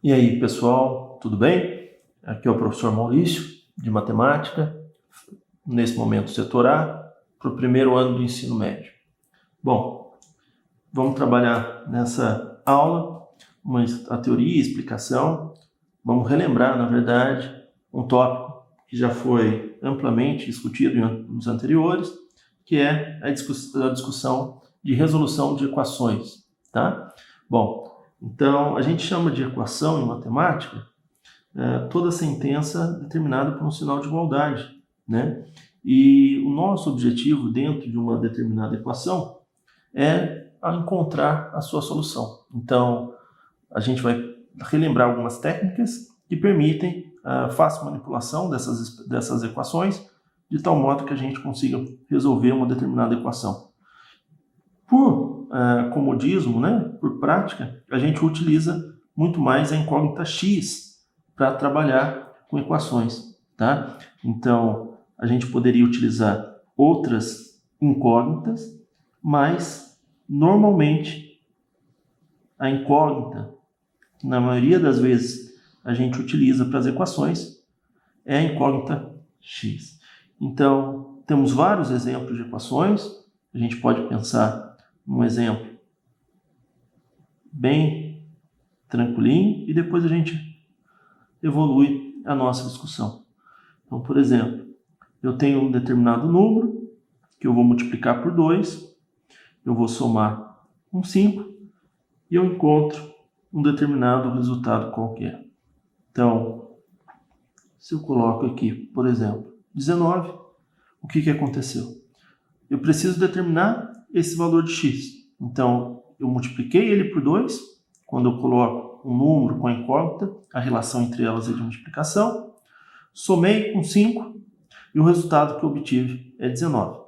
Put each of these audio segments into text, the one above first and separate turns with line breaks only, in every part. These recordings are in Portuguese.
E aí, pessoal, tudo bem? Aqui é o professor Maurício, de Matemática, nesse momento setor A, para o primeiro ano do ensino médio. Bom, vamos trabalhar nessa aula a teoria e explicação. Vamos relembrar, na verdade, um tópico que já foi amplamente discutido nos anteriores, que é a discussão de resolução de equações, tá? Bom, então, a gente chama de equação em matemática toda sentença determinada por um sinal de igualdade, né? E o nosso objetivo dentro de uma determinada equação é encontrar a sua solução. Então, a gente vai relembrar algumas técnicas que permitem a fácil manipulação dessas equações, de tal modo que a gente consiga resolver uma determinada equação. Por comodismo, né, por prática, a gente utiliza muito mais a incógnita x para trabalhar com equações, tá? Então, a gente poderia utilizar outras incógnitas, mas normalmente a incógnita, na maioria das vezes, a gente utiliza para as equações é a incógnita x. Então, temos vários exemplos de equações. A gente pode pensar um exemplo bem tranquilinho e depois a gente evolui a nossa discussão. Então, por exemplo, eu tenho um determinado número que eu vou multiplicar por 2, eu vou somar um 5 e eu encontro um determinado resultado qualquer. Então, se eu coloco aqui, por exemplo, 19, o que aconteceu? Eu preciso determinar esse valor de x. Então, eu multipliquei ele por 2. Quando eu coloco um número com a incógnita, a relação entre elas é de multiplicação. Somei com 5 e o resultado que eu obtive é 19.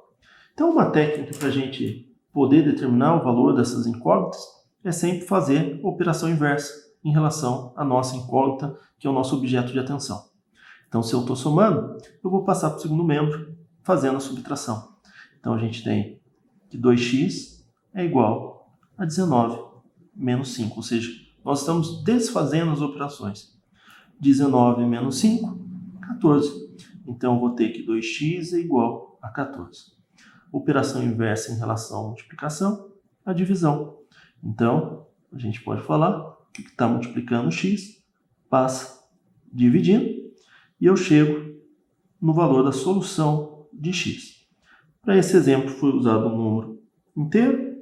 Então, uma técnica para a gente poder determinar o valor dessas incógnitas é sempre fazer a operação inversa em relação à nossa incógnita, que é o nosso objeto de atenção. Então, se eu estou somando, eu vou passar para o segundo membro fazendo a subtração. Então, a gente tem que 2x é igual a 19 menos 5. Ou seja, nós estamos desfazendo as operações. 19 menos 5, 14. Então, eu vou ter que 2x é igual a 14. Operação inversa em relação à multiplicação, a divisão. Então, a gente pode falar que está multiplicando x, passa dividindo, e eu chego no valor da solução de x. Para esse exemplo foi usado um número inteiro,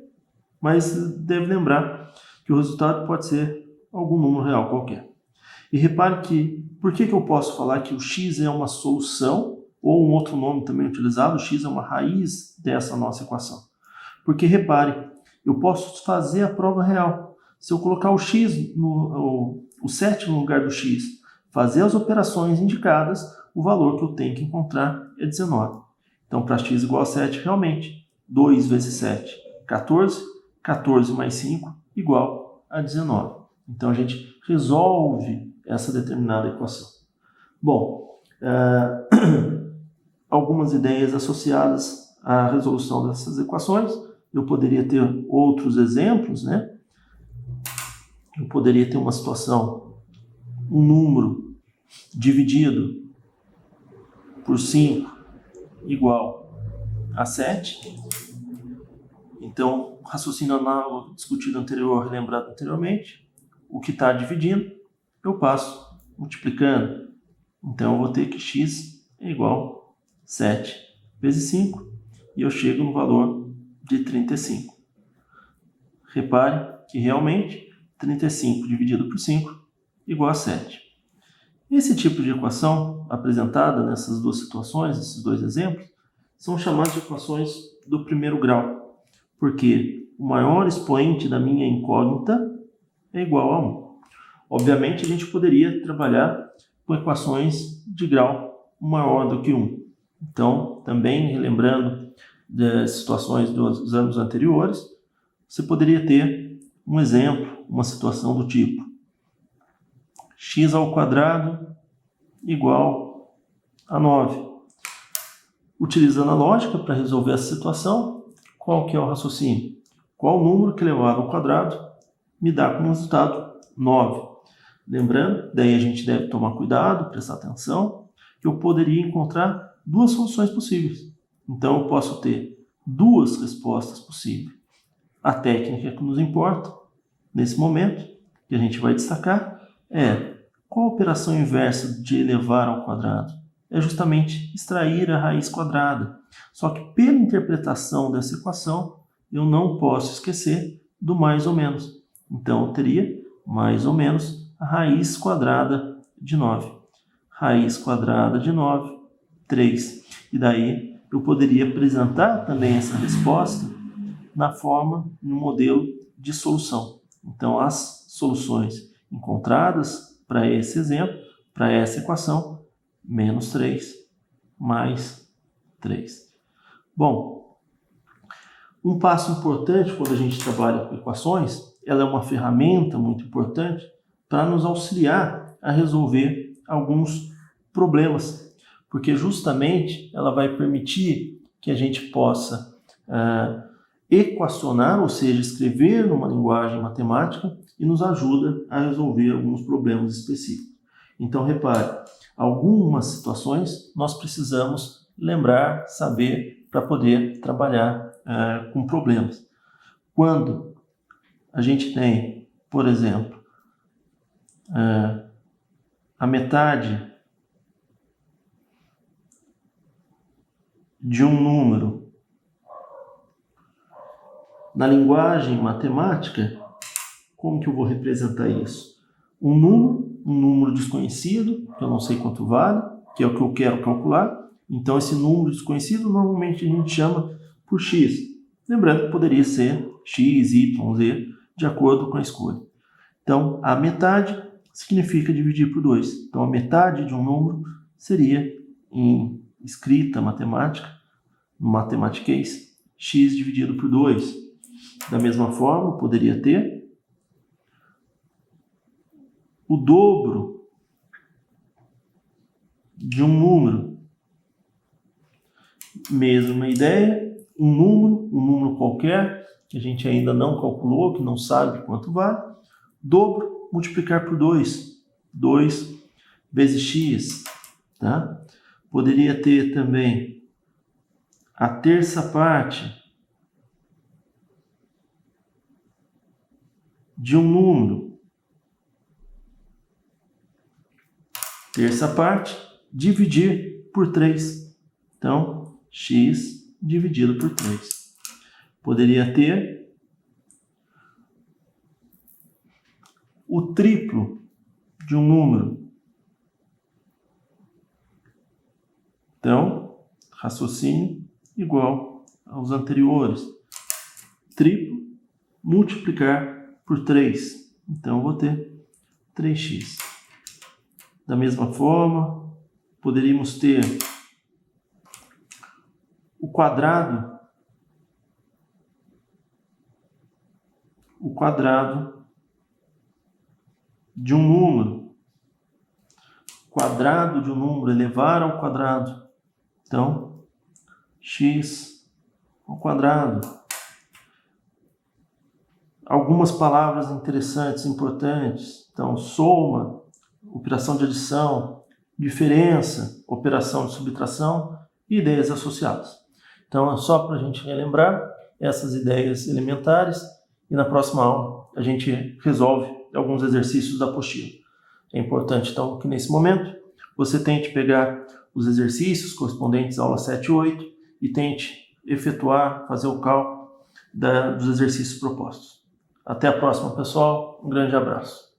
mas deve lembrar que o resultado pode ser algum número real qualquer. E repare que, por que eu posso falar que o x é uma solução, ou um outro nome também utilizado, o x é uma raiz dessa nossa equação? Porque repare, eu posso fazer a prova real. Se eu colocar o x, o 7 no lugar do x, fazer as operações indicadas, o valor que eu tenho que encontrar é 19. Então, para x igual a 7, realmente, 2 vezes 7, 14. 14 mais 5 igual a 19. Então, a gente resolve essa determinada equação. Bom, algumas ideias associadas à resolução dessas equações. Eu poderia ter outros exemplos, né? Eu poderia ter uma situação, um número dividido por 5 igual a 7. Então, raciocínio análogo discutido anterior, relembrado anteriormente, o que está dividindo, eu passo multiplicando. Então, eu vou ter que x é igual a 7 vezes 5, e eu chego no valor de 35. Repare que realmente 35 dividido por 5 igual a 7. Esse tipo de equação apresentada nessas duas situações, esses dois exemplos, são chamadas de equações do primeiro grau, porque o maior expoente da minha incógnita é igual a 1. Obviamente, a gente poderia trabalhar com equações de grau maior do que 1. Então, também relembrando das situações dos anos anteriores, você poderia ter um exemplo, uma situação do tipo x² igual a 9. Utilizando a lógica para resolver essa situação, qual que é o raciocínio? Qual número que elevado ao quadrado me dá como resultado 9? lembrando, daí a gente deve tomar cuidado, prestar atenção, que eu poderia encontrar duas soluções possíveis. Então eu posso ter duas respostas possíveis. A técnica que nos importa, nesse momento, que a gente vai destacar, é qual a operação inversa de elevar ao quadrado? É justamente extrair a raiz quadrada. Só que pela interpretação dessa equação, eu não posso esquecer do mais ou menos. Então eu teria mais ou menos a raiz quadrada de 9. Raiz quadrada de 9, 3. E daí eu poderia apresentar também essa resposta na forma, no modelo de solução. Então as soluções encontradas para esse exemplo, para essa equação, menos 3 mais 3. Bom, um passo importante quando a gente trabalha com equações, ela é uma ferramenta muito importante para nos auxiliar a resolver alguns problemas, porque justamente ela vai permitir que a gente possa equacionar, ou seja, escrever numa linguagem matemática e nos ajuda a resolver alguns problemas específicos. Então, repare, algumas situações nós precisamos lembrar, saber para poder trabalhar com problemas. Quando a gente tem, por exemplo, a metade de um número na linguagem matemática, como que eu vou representar isso? Um número desconhecido, que eu não sei quanto vale, que é o que eu quero calcular. Então, esse número desconhecido, normalmente a gente chama por x. Lembrando que poderia ser x, y, z, de acordo com a escolha. Então, a metade significa dividir por 2. Então, a metade de um número seria, em escrita matemática, no matematiquês, x dividido por 2. Da mesma forma, poderia ter o dobro de um número. Mesma ideia, um número qualquer, que a gente ainda não calculou, que não sabe quanto vale. Dobro, multiplicar por 2. 2 vezes x. Tá? Poderia ter também a terça parte de um número. Terça parte, dividir por 3. Então, x dividido por 3. Poderia ter o triplo de um número. Então, raciocínio igual aos anteriores. Triplo, multiplicar por 3. Então, eu vou ter 3x. Da mesma forma, poderíamos ter o quadrado de um número. Quadrado de um número, elevar ao quadrado. Então, x ao quadrado. Algumas palavras interessantes, importantes. Então, soma, operação de adição, diferença, operação de subtração e ideias associadas. Então, é só para a gente relembrar essas ideias elementares e na próxima aula a gente resolve alguns exercícios da apostila. É importante, então, que nesse momento você tente pegar os exercícios correspondentes à aula 7 e 8 e tente efetuar, fazer o cálculo dos exercícios propostos. Até a próxima, pessoal. Um grande abraço.